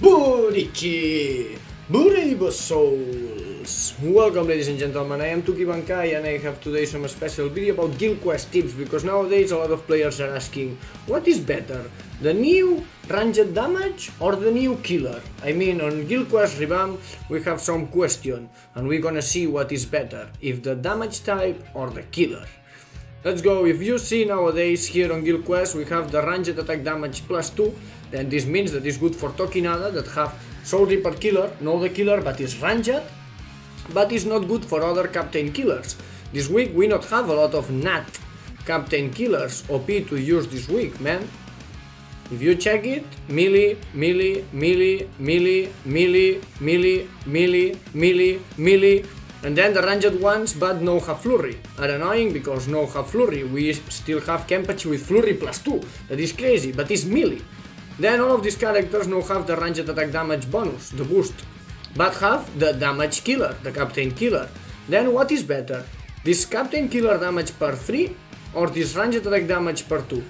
Diki! Brave souls! Welcome ladies and gentlemen, I am BANKAI and I have today some special video about guild quest tips because nowadays a lot of players are asking what is better, the new ranged damage or the new killer? I mean, on guild quest Revamp we have some question and we're gonna see what is better, if the damage type or the killer. Let's go. If you see nowadays here on guild quest we have the ranged attack damage +2, then this means that it's good for Tokinada that have Soul Reaper killer, know the killer but is ranged, but is not good for other captain killers. This week we not have a lot of NAD captain killers OP to use this week, man. If you check it, melee, melee, melee, melee, melee, melee, melee, melee, melee, and then the ranged ones but no have flurry are annoying because no have flurry. We still have Kenpachi with flurry +2, that is crazy, but it's melee. Then all of these characters now have the ranged attack damage bonus, the boost, but have the damage killer, the captain killer. Then what is better, this captain killer damage per 3 or this ranged attack damage per 2?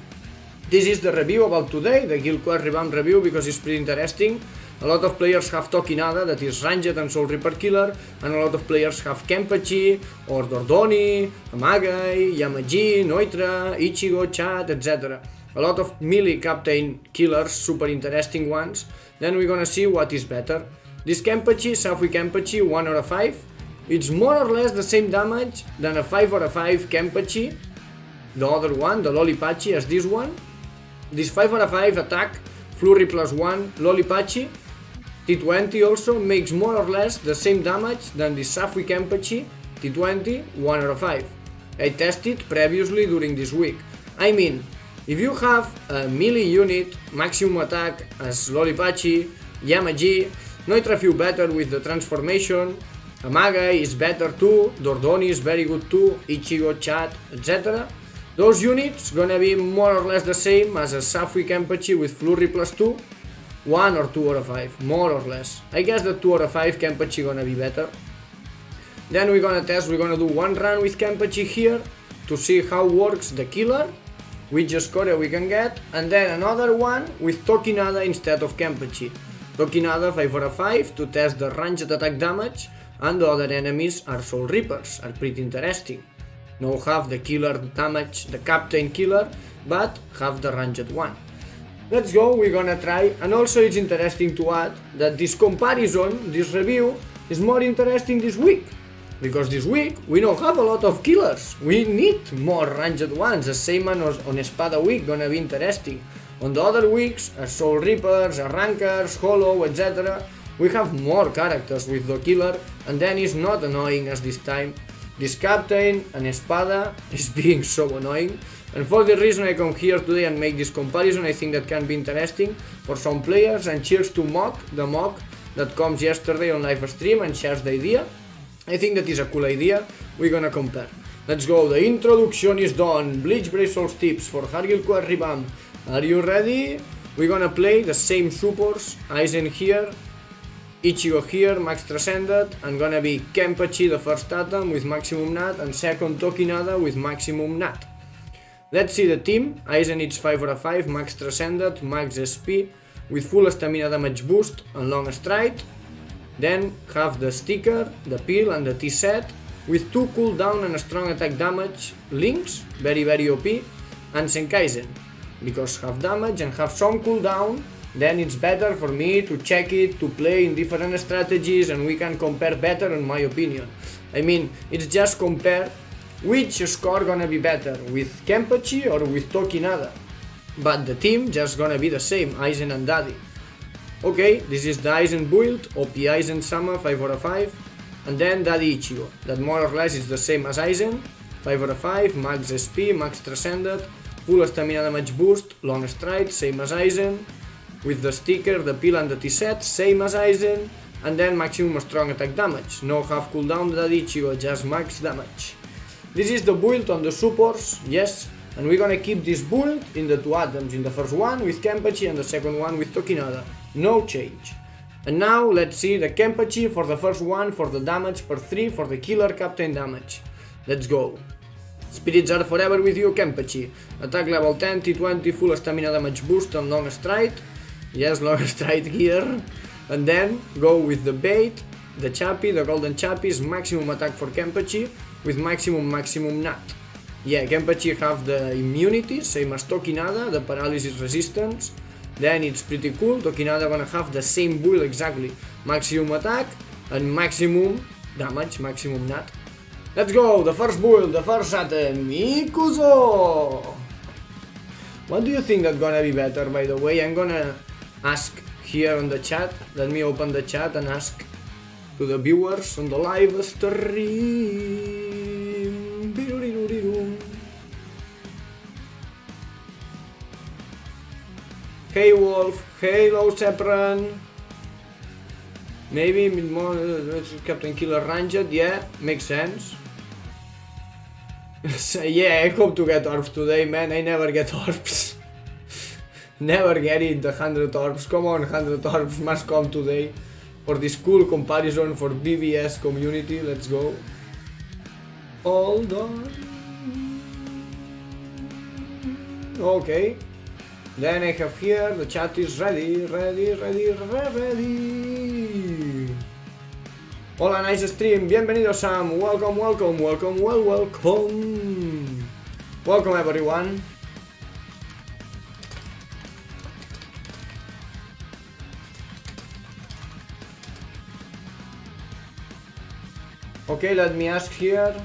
This is the review about today, the guild quest Revamp review, because it's pretty interesting. A lot of players have Tokinada, that is ranged and Soul Reaper killer, and a lot of players have Kenpachi, or Dordoni, Amagai, Yamaji, Noitra, Ichigo, Chat, etc. A lot of melee captain killers, super interesting ones. Then we're gonna see what is better. This Kenpachi, Safui Kenpachi, 1 out of 5. It's more or less the same damage than a 5 out of 5 Kenpachi. The other one, the Lolipachi, as this one. This 5 out of 5 attack, Flurry +1, Lolipachi, T20 also makes more or less the same damage than the Safui Kenpachi, T20, 1 out of 5. I tested previously during this week. I mean, if you have a melee unit, maximum attack as Lolipachi, Yamaji, Noitra feel better with the transformation, Amagai is better too, Dordoni is very good too, Ichigo, Chat, etc. Those units gonna be more or less the same as a Safui Kenpachi with Flurry +2, 1 or 2 out of 5, more or less. I guess the 2 out of 5 Kenpachi gonna be better. Then we're gonna test, we're gonna do one run with Kenpachi here to see how works the killer, which score we can get, and then another one with Tokinada instead of Kenpachi. Tokinada 5 out of 5 to test the ranged attack damage, and the other enemies are Soul Reapers, are pretty interesting. Now have the killer damage, the captain killer, but have the ranged one. Let's go, we're gonna try, and also it's interesting to add that this comparison, this review, is more interesting this week. Because this week we don't have a lot of killers, we need more ranged ones, the same as on Espada week gonna be interesting. On the other weeks, as Soul Reapers, Rankers, Hollow, etc., we have more characters with the killer, and then it's not annoying as this time. This captain and Espada is being so annoying, and for the reason I come here today and make this comparison, I think that can be interesting for some players, and cheers to Mock, the Mock that comes yesterday on live stream and shares the idea. I think that is a cool idea, we're gonna compare. Let's go, the introduction is done. Bleach Brave Souls tips for HardGuildQuest Revamp. Are you ready? We're gonna play the same supports, Aizen here, Ichigo here, Max Transcended, and gonna be Kenpachi the first atom with maximum NAD, and second Tokinada with maximum NAD. Let's see the team. Aizen it's 5 out of 5, Max Transcended, Max SP, with full stamina damage boost and long stride. Then have the sticker, the peel and the T-set with 2 cooldown and a strong attack damage links, very OP, and Senkaizen, because have damage and have some cooldown, then it's better for me to check it, to play in different strategies, and we can compare better in my opinion. I mean, it's just compare which score gonna be better, with Kenpachi or with Tokinada, but the team just gonna be the same, Aizen and Daddy. Okay, this is the Aizen build, OP Aizen Sama 5 out of 5, and then Daddy Ichigo, that more or less is the same as Aizen, 5 out of 5, Max SP, Max Transcended, full stamina damage boost, long stride, same as Aizen, with the sticker, the peel and the T-set, same as Aizen, and then maximum strong attack damage, no half cooldown Daddy Ichigo, just max damage. This is the build on the supports, yes, and we're gonna keep this build in the 2 atoms, in the first one with Kenpachi and the second one with Tokinada. No change. And now let's see the Kenpachi for the first one for the damage per 3 for the killer captain damage. Let's go. Spirits are forever with you, Kenpachi. Attack level 10, T20, full stamina damage boost and long stride. Yes, long straight here. And then go with the bait, the Chappy, the golden Chappy's maximum attack for Kenpachi with maximum NAD. Yeah, Kenpachi have the immunity, same as Tokinada, the paralysis resistance. Then it's pretty cool, Tokinada gonna have the same build exactly. Maximum attack and maximum damage, maximum NAD. Let's go, the first build, the first item, Ikuzo! What do you think that's gonna be better, by the way? I'm gonna ask here on the chat. Let me open the chat and ask to the viewers on the live stream. Hey Wolf, hello Sepran. Maybe more Captain Killer Ranged, yeah, makes sense. So, yeah, I hope to get orbs today, man. I never get orbs. Never get it, the 100 orbs. Come on, 100 orbs must come today. For this cool comparison for BBS community, let's go. All done. Okay. Then I have here, the chat is ready. Hola, nice stream. Bienvenido Sam. Welcome. Welcome everyone. Okay, let me ask here.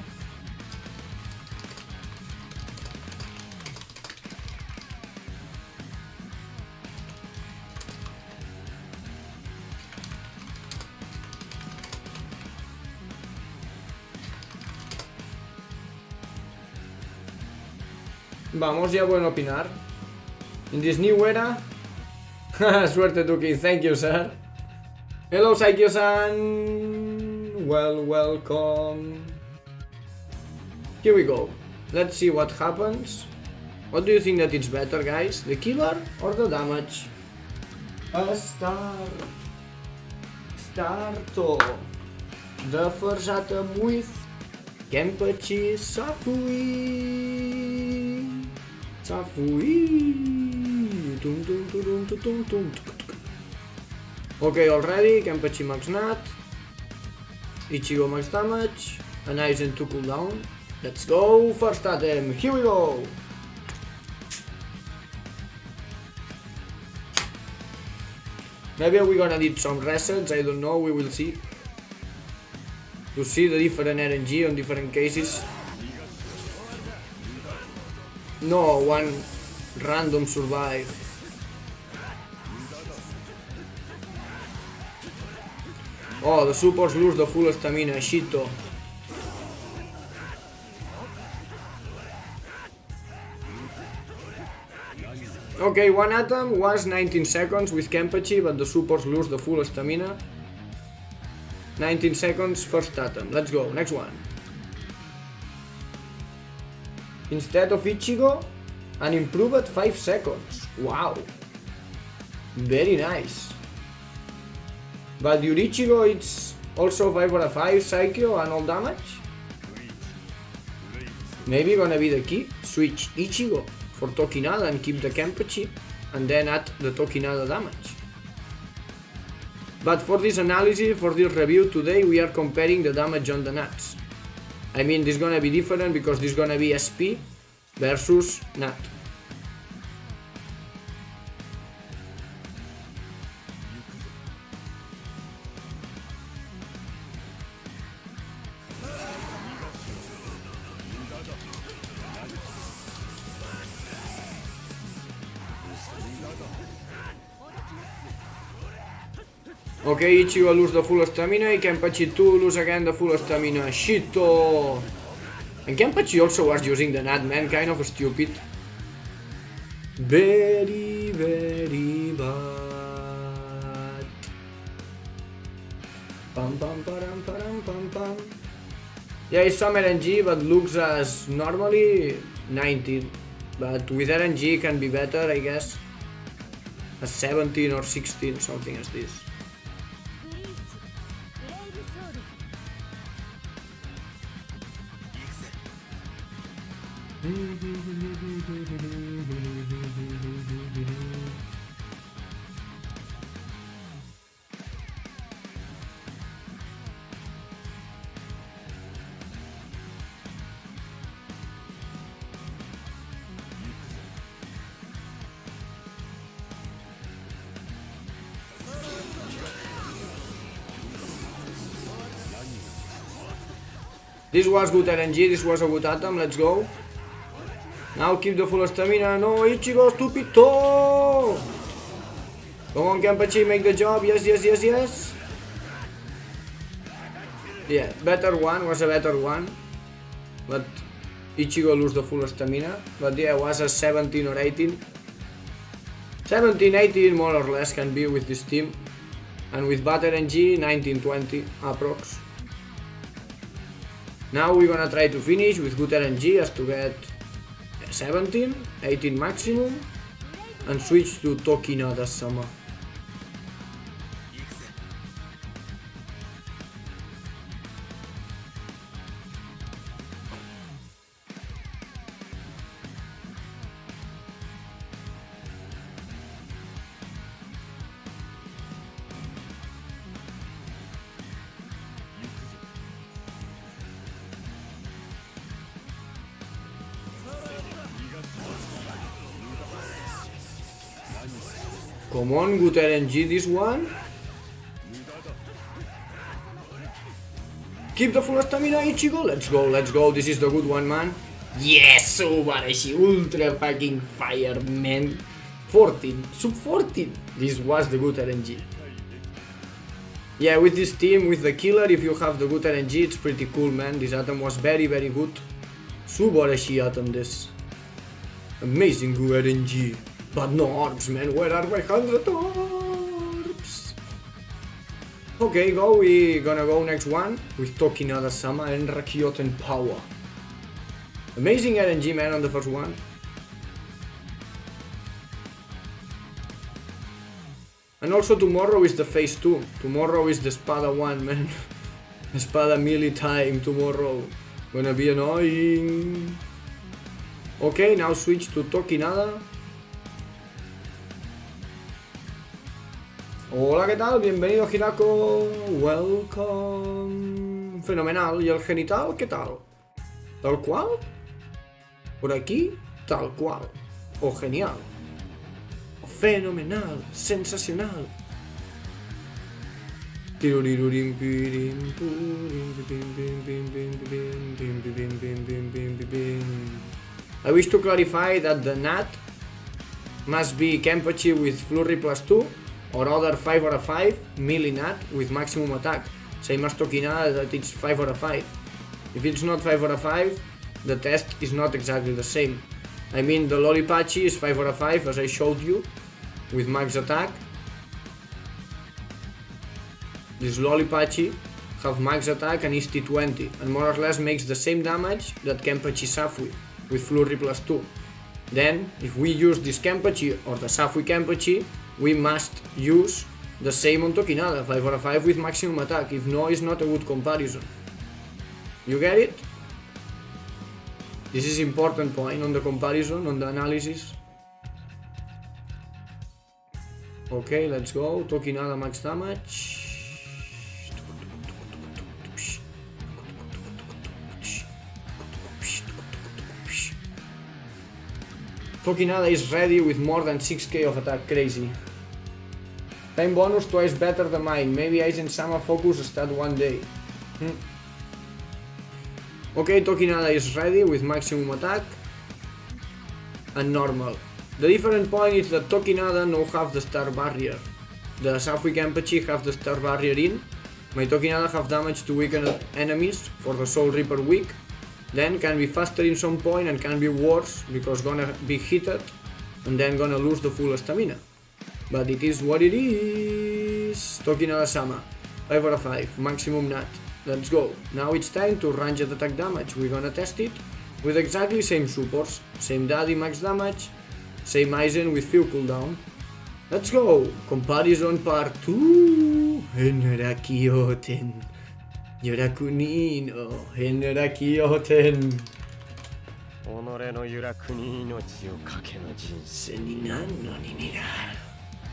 Vamos, ya pueden opinar. In this new era. Suerte Tuki, thank you sir. Hello Saikyo-san. Well, welcome. Here we go. Let's see what happens. What do you think that it's better, guys? The killer or the damage? Starto. The first atom with Kenpachi Safui. Okay, already, Kenpachi max NAD, Ichigo max damage, and Aizen to cooldown. Let's go, first item, here we go! Maybe we're gonna need some resets, I don't know, we will see. To see the different RNG on different cases. No, one random survive. Oh, the supports lose the full stamina, shito. Okay, one atom was 19 seconds with Kenpachi, but the supports lose the full stamina. 19 seconds, first atom. Let's go, next one. Instead of Ichigo, an improved 5 seconds. Wow. Very nice. But your Ichigo, it's also 5/5 Psycho and all damage? Maybe gonna be the key. Switch Ichigo for Tokinada and keep the Kenpachi, and then add the Tokinada damage. But for this analysis, for this review today, we are comparing the damage on the NADs. I mean, this is gonna be different because this is gonna be SP versus NAD. Okay, Ichigo lose the full stamina, and Kenpachi 2 lose again the full stamina. Shito! And Kenpachi also was using the NAD, man, kind of stupid. Very, very bad. Pam pam param param pam pam. Yeah, it's some RNG, but looks as normally 19. But with RNG can be better, I guess. As 17 or 16, something as this. This was good RNG, this was a good atom, let's go. Now keep the full stamina, no, Ichigo, stupido! Come on, Kenpachi, make the job, yes, yes, yes, yes. Yeah, better one, was a better one. But Ichigo lose the full stamina. But yeah, was a 17 or 18. 17, 18 more or less can be with this team. And with bad RNG, 19, 20 approx. Now we're gonna try to finish with good RNG as to get 17, 18 maximum. And switch to Tokinada Sama. Come on, good RNG this one. Keep the full stamina, Ichigo. Let's go, this is the good one, man. Yes, Subarashi, ultra fucking fire, man. 14, sub 14. This was the good RNG. Yeah, with this team, with the killer, if you have the good RNG, it's pretty cool, man. This atom was very, very good. Subarashi atom this. Amazing good RNG. But no orbs, man, where are my 100 orbs? Okay, we gonna go next one with Tokinada-sama and Rakyoten Power. Amazing RNG, man, on the first one. And also tomorrow is the phase 2. Tomorrow is the Spada 1, man. The Spada melee time tomorrow. Gonna be annoying. Okay, now switch to Tokinada. Hola, ¿qué tal? Bienvenido, Hirako. Welcome. Fenomenal. ¿Y el genital qué tal? ¿Tal cual? Por aquí, tal cual. O genial. O fenomenal. Sensacional. I wish to clarify that the NAD must be Kenpachi with Flurry +2 or other 5 out of 5 melee NAD with maximum attack, same as Tokinada that it's 5 out of 5. If it's not 5 out of 5, the test is not exactly the same. I mean, the Lollipachi is 5 out of 5 as I showed you, with max attack. This Lollipachi have max attack and is T20, and more or less makes the same damage that Kenpachi Safui, with Flurry +2. Then, if we use this Kenpachi or the Safui Kenpachi, we must use the same on Tokinada, 5 out of 5 with maximum attack. If no, it's not a good comparison. You get it? This is important point on the comparison, on the analysis. Okay, let's go. Tokinada max damage. Tokinada is ready with more than 6k of attack, crazy. Time bonus twice better than mine, maybe Aizen-sama focus stat one day. Okay, Tokinada is ready with maximum attack and normal. The different point is that Tokinada no have the star barrier. The Safui Kenpachi have the star barrier in. My Tokinada have damage to weaken enemies for the Soul Reaper weak. Then can be faster in some point and can be worse because gonna be hit and then gonna lose the full stamina. But it is what it is. Tokinada-sama, 5 out of 5, maximum NAD. Let's go. Now it's time to ranged attack damage. We're gonna test it with exactly same supports, same Daddy max damage, same Aizen with few cooldown. Let's go. Comparison part 2. Rakyoten. Yoraku ni no Rakyoten.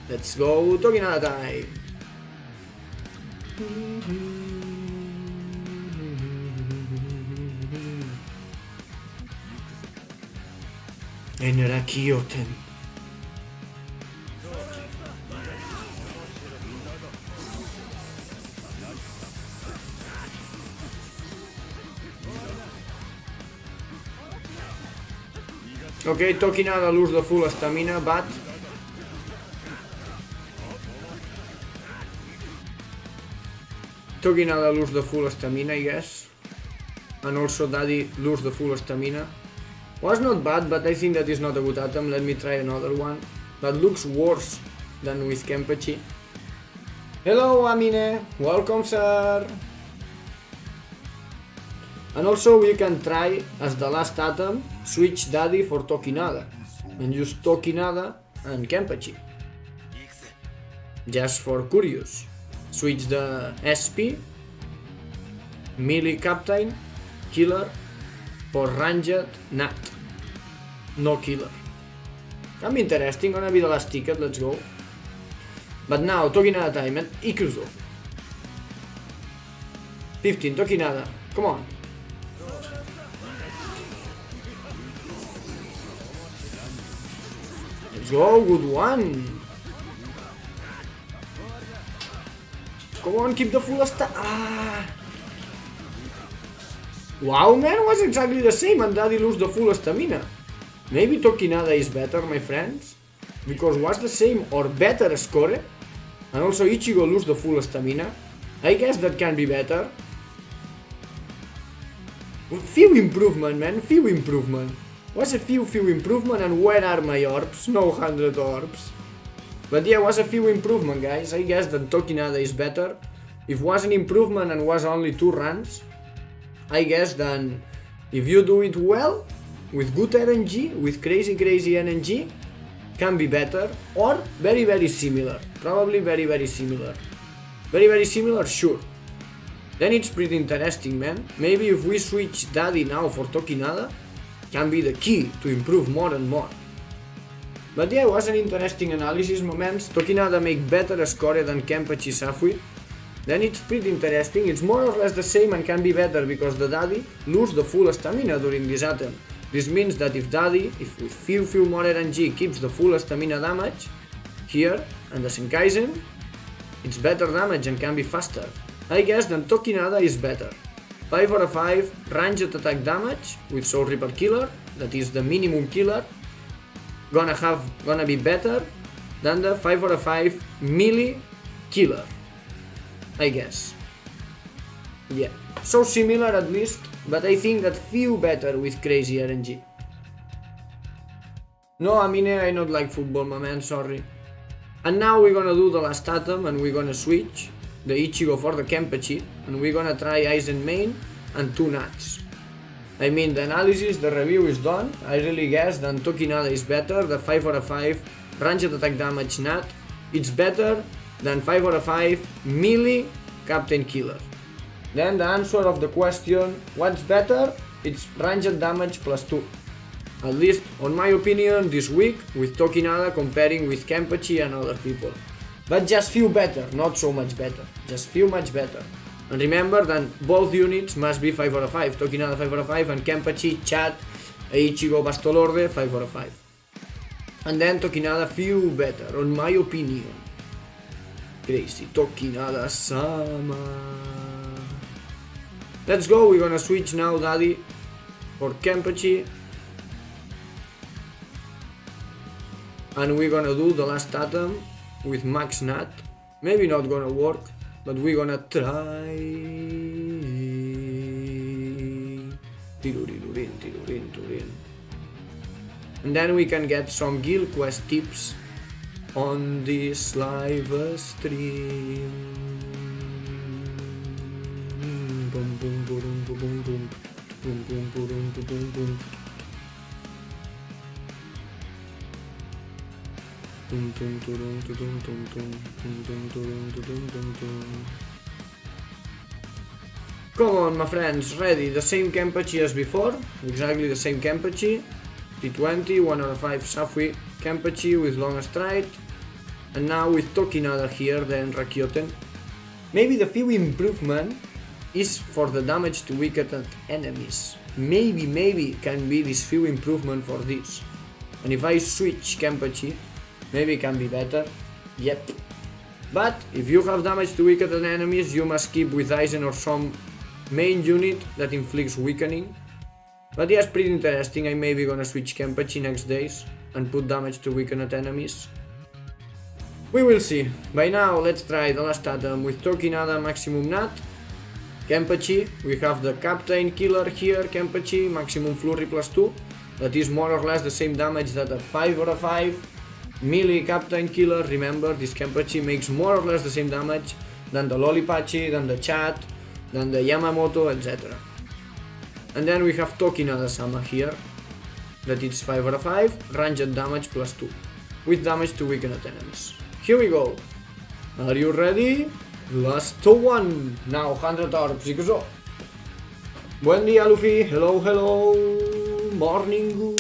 Let's go, Tokinada time. Rakyoten. Okay, Tokinada lose the full stamina, but Tokinada lose the full stamina, I guess. And also Daddy lose the full stamina. Was not bad, but I think that is not a good item. Let me try another one. That looks worse than with Kenpachi. Hello Amine, welcome sir. And also we can try, as the last item, switch Daddy for Tokinada. And use Tokinada and Kenpachi. Just for curious. Switch the SP, melee captain, killer, for ranged NAD. No killer. Can be interesting, gonna be the last ticket, let's go. But now, Tokinada time and Ikuzo. 15, Tokinada, come on. Let's go, good one. Come on, keep the full stat. Wow, man, was exactly the same and Daddy lose the full stamina. Maybe Tokinada is better, my friends. Because was the same or better score. And also Ichigo lose the full stamina. I guess that can be better. Few improvement, man, few improvement. Was a few improvement and where are my orbs? No 100 orbs. But yeah, was a few improvement, guys. I guess that Tokinada is better. If was an improvement and was only 2 runs, I guess then if you do it well, with good RNG, with crazy RNG, can be better or very similar. Probably very similar. Very similar, sure. Then it's pretty interesting, man. Maybe if we switch Daddy now for Tokinada, can be the key to improve more and more. But yeah, it was an interesting analysis moments. Tokinada make better score than Kenpachi Safui. Then it's pretty interesting. It's more or less the same and can be better because the Daddy lose the full stamina during this item. This means that if Daddy, if with few more RNG keeps the full stamina damage here and the Senkaizen, it's better damage and can be faster. I guess that Tokinada is better. 5 out of 5 ranged attack damage with Soul Reaper Killer, that is the minimum killer. Gonna be better than the 5 out of 5 melee killer, I guess. Yeah, so similar at least, but I think that few better with crazy RNG. No, I mean, I not like football, my man, sorry. And now we're gonna do the last atom and we're gonna switch the Ichigo for the Kenpachi and we're gonna try Aizen main and 2 NADs. I mean, the analysis, the review is done. I really guess that Tokinada is better. The 5 out of 5 ranged attack damage NAD, it's better than 5 out of 5 melee Captain Killer. Then the answer of the question, what's better? It's ranged damage plus 2. At least, on my opinion, this week with Tokinada comparing with Kenpachi and other people. But just few better, not so much better. Just few much better. And remember that both units must be 5 out of 5. Tokinada 5 out of 5 and Kenpachi, Chat, Ichigo, Bastolorde 5 out of 5. And then Tokinada few better, on my opinion. Crazy Tokinada-sama. Let's go, we're gonna switch now Daddy for Kenpachi. And we're gonna do the last atom with Max NAD. Maybe not gonna work, but we're gonna try. And then we can get some guild quest tips on this live stream. Boom, boom, boom, boom, boom, boom, boom, boom, boom, boom, boom. Come on, my friends, ready, the same Kenpachi as before, exactly the same Kenpachi, T20, 1 out of 5 Safui Kenpachi with long stride, and now with Tokinada here, then Rakyoten. Maybe the few improvement is for the damage to weakened enemies. Maybe can be this few improvement for this. And if I switch Kenpachi, maybe it can be better. Yep. But if you have damage to weakened enemies, you must keep with Aizen or some main unit that inflicts weakening. But yes, pretty interesting. I may be gonna switch Kenpachi next days and put damage to weakened enemies. We will see. By now, let's try the last item with Tokinada maximum NAD. Kenpachi, we have the Captain Killer here, Kenpachi, maximum flurry +2. That is more or less the same damage that a 5 or a 5 melee Captain Killer. Remember, this Kenpachi makes more or less the same damage than the Lollipachi, than the Chat, than the Yamamoto, etc. And then we have Tokinada-sama here, that is 5 or a 5, ranged damage +2, with damage to weakened enemies. Here we go. Are you ready? Last one. Now 100 orbs, Ikuzo. Buen dia, Luffy. Hello, hello. Morning.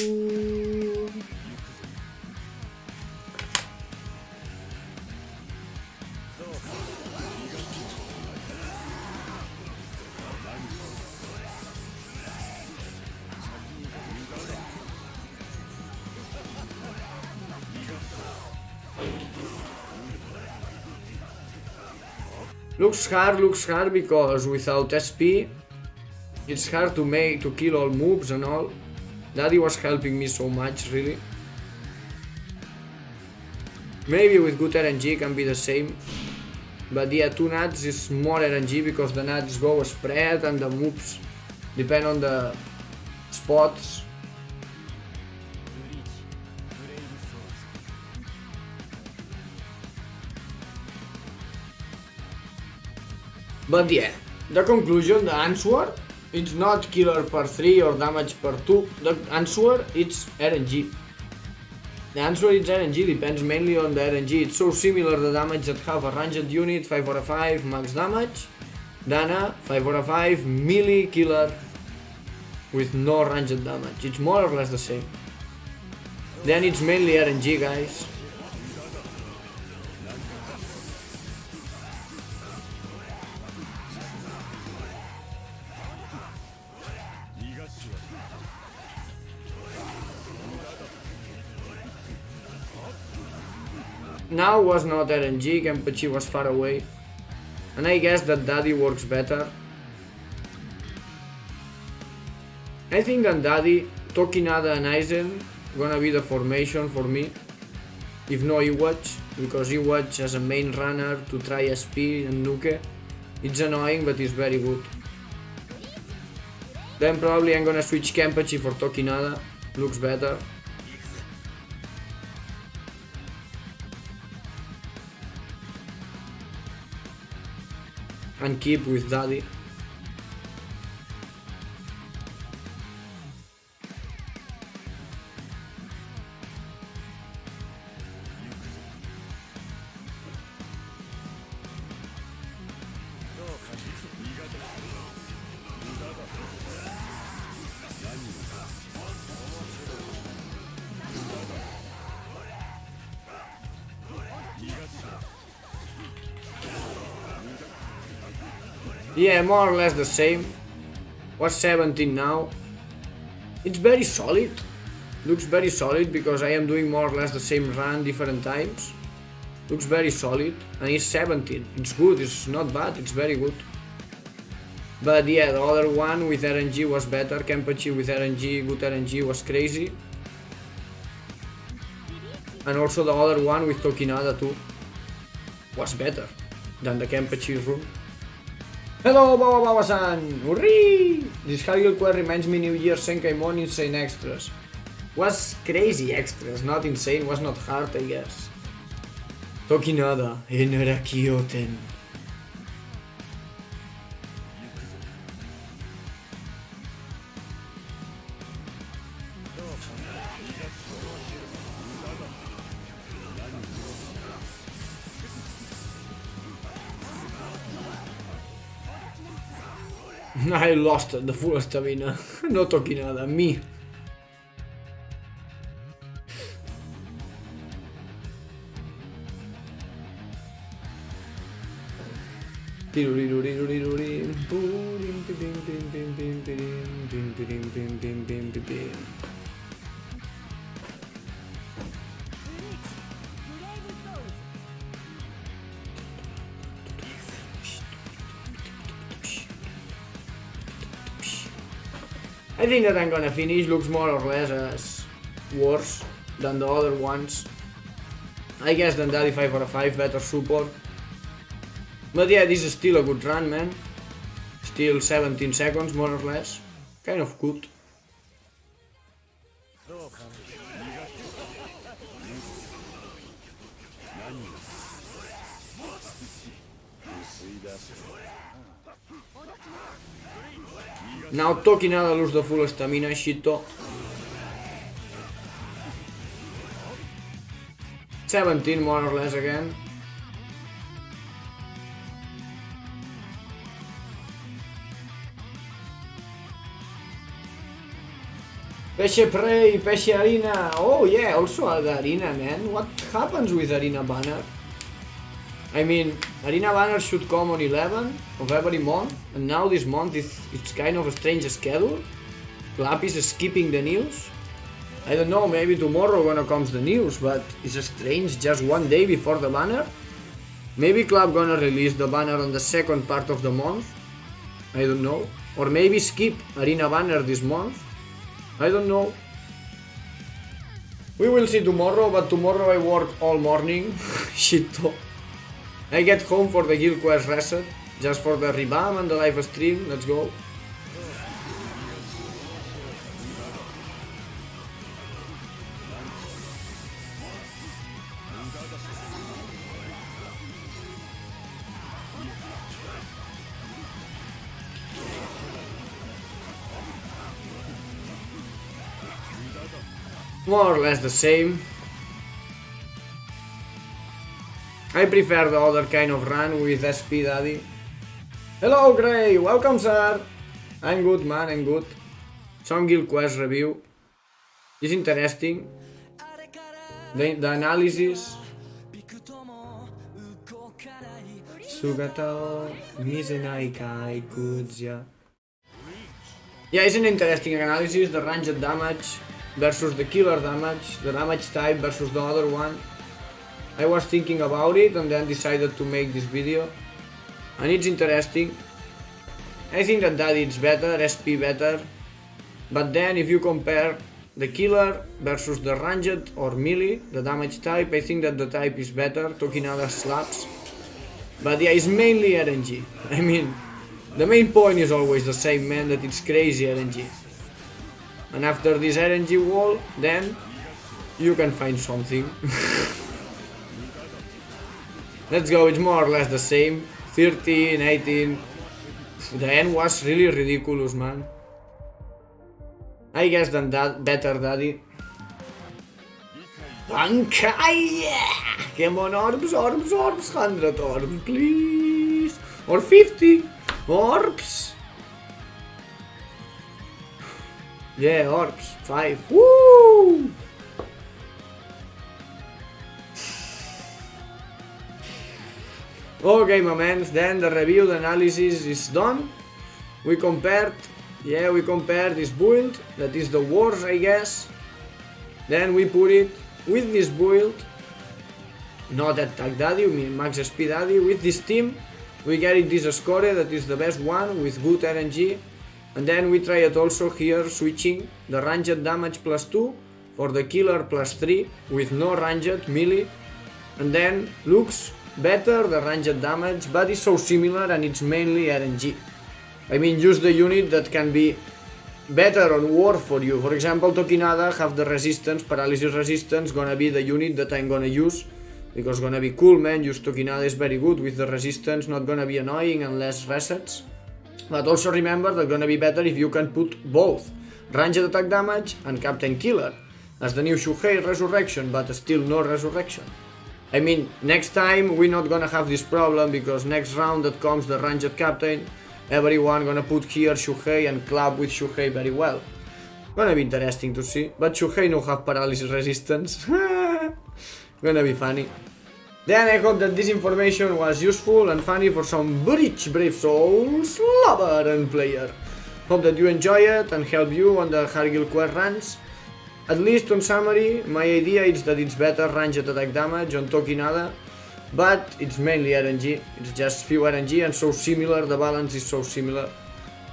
Looks hard because without SP it's hard to kill all moves and all. Daddy was helping me so much, really. Maybe with good RNG can be the same. But yeah, 2 NADs is more RNG because the NADs go spread and the moves depend on the spots. But yeah, the conclusion, the answer, it's not killer per 3 or damage per 2. The answer, it's RNG. The answer is RNG, depends mainly on the RNG. It's so similar the damage that have a ranged unit, 5 or a 5 max damage, than a 5 or a 5 melee killer with no ranged damage. It's more or less the same. Then it's mainly RNG, guys. Now was not RNG, Kenpachi was far away, and I guess that Daddy works better. I think on Daddy, Tokinada and Aizen gonna be the formation for me, if no Iwatch, because Iwatch as a main runner to try SP and Nuke, it's annoying but it's very good. Then probably I'm gonna switch Kenpachi for Tokinada, looks better. And keep with Daddy. Yeah, more or less the same. Was 17 now. It's very solid. Looks very solid because I am doing more or less the same run different times. Looks very solid. And it's 17. It's good, it's not bad, it's very good. But yeah, the other one with RNG was better. Kenpachi with RNG, good RNG was crazy. And also the other one with Tokinada too was better than the Kenpachi rune. Hello, Bawa-san! Hurry! This HardGuild Quest reminds me New Year Senkaimon insane extras. Was crazy extras, not insane, was not hard, I guess. Tokinada, Enerakioten. I lost the full stamina, no Tokinada, me. I think that I'm gonna finish, looks more or less as worse than the other ones. I guess than Daddy 5 out of 5, better support. But yeah, this is still a good run, man. Still 17 seconds, more or less. Kind of good. Now Tokinada lose the full stamina, Shito. 17 more or less again. Pesce Prey, Pesce Arena. Oh yeah, also the Arena, man. What happens with Arena banner? I mean, Arena banner should come on 11 of every month, and now this month it's kind of a strange schedule. Club is skipping the news. I don't know, maybe tomorrow gonna comes the news, but it's strange just one day before the banner. Maybe Club gonna release the banner on the second part of the month. I don't know. Or maybe skip Arena banner this month. I don't know. We will see tomorrow, but tomorrow I work all morning. Shito. I get home for the Guild Quest reset, just for the Revamp and the live stream. Let's go. More or less the same. I prefer the other kind of run with SP Daddy. Hello Gray, welcome sir. I'm good man, I'm good. Some Guild Quest review. It's interesting. The analysis. Sugato Misenai Kai Kuzya. Yeah, it's an interesting analysis. The ranged damage versus the killer damage, the damage type versus the other one. I was thinking about it and then decided to make this video, and it's interesting. I think that is better, SP better, but then if you compare the killer versus the ranged or melee, the damage type, I think that the type is better, Tokinada slaps. But yeah, it's mainly RNG. I mean, the main point is always the same, man, that it's crazy RNG. And after this RNG wall, then you can find something. Let's go, it's more or less the same. 13, 18. The end was really ridiculous, man. I guess than that, better Daddy. BANKAI! Yeah! Come on, orbs, orbs, orbs. 100 orbs, please. Or 50 orbs. Yeah, orbs. 5. Woo! Okay, my man, then the review, the analysis is done. We compared this build, that is the worst, I guess. Then we put it with this build, not Attack Daddy, we mean Max SP Daddy, with this team. We get it this score, that is the best one, with good RNG. And then we try it also here, switching the ranged damage +2 for the killer +3, with no ranged melee. And then looks better the ranged damage, but it's so similar and it's mainly RNG. I mean, use the unit that can be better or worse for you. For example, Tokinada have the resistance, paralysis resistance, gonna be the unit that I'm gonna use, because gonna be cool, man. Use Tokinada is very good with the resistance, not gonna be annoying and less resets. But also remember that gonna be better if you can put both ranged attack damage and Captain Killer, as the new Shuhei Resurrection, but still no Resurrection. I mean, next time we're not gonna have this problem, because next round that comes the ranged captain, everyone gonna put here Shuhei and club with Shuhei very well. Gonna be interesting to see, but Shuhei no have paralysis resistance. Gonna be funny. Then I hope that this information was useful and funny for some Bleach Brave Souls lover and player. Hope that you enjoy it and help you on the HardGuild Quest runs. At least on summary, my idea is that it's better ranged attack damage on Tokinada, but it's mainly RNG. It's just few RNG and so similar, the balance is so similar.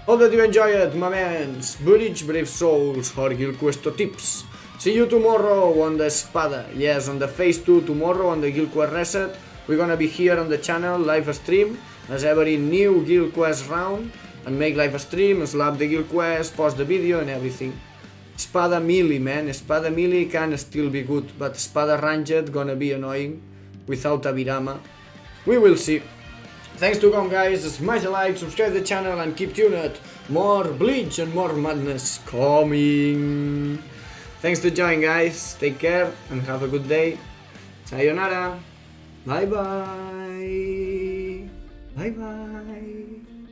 Hope that you enjoyed, my mans. Bleach, Brave Souls, HardGuildQuestAnalysis. See you tomorrow on the Espada. Yes, on the Phase 2 tomorrow on the Guild Quest Reset. We're gonna be here on the channel, live stream, as every new Guild Quest round. And make live stream, slap the Guild Quest, post the video and everything. Espada melee, man. Espada melee can still be good, but Espada ranged gonna be annoying without a Virama. We will see. Thanks to come, guys. Smash a like, subscribe to the channel and keep tuned. More Bleach and more madness coming. Thanks to join, guys. Take care and have a good day. Sayonara. Bye bye. Bye bye.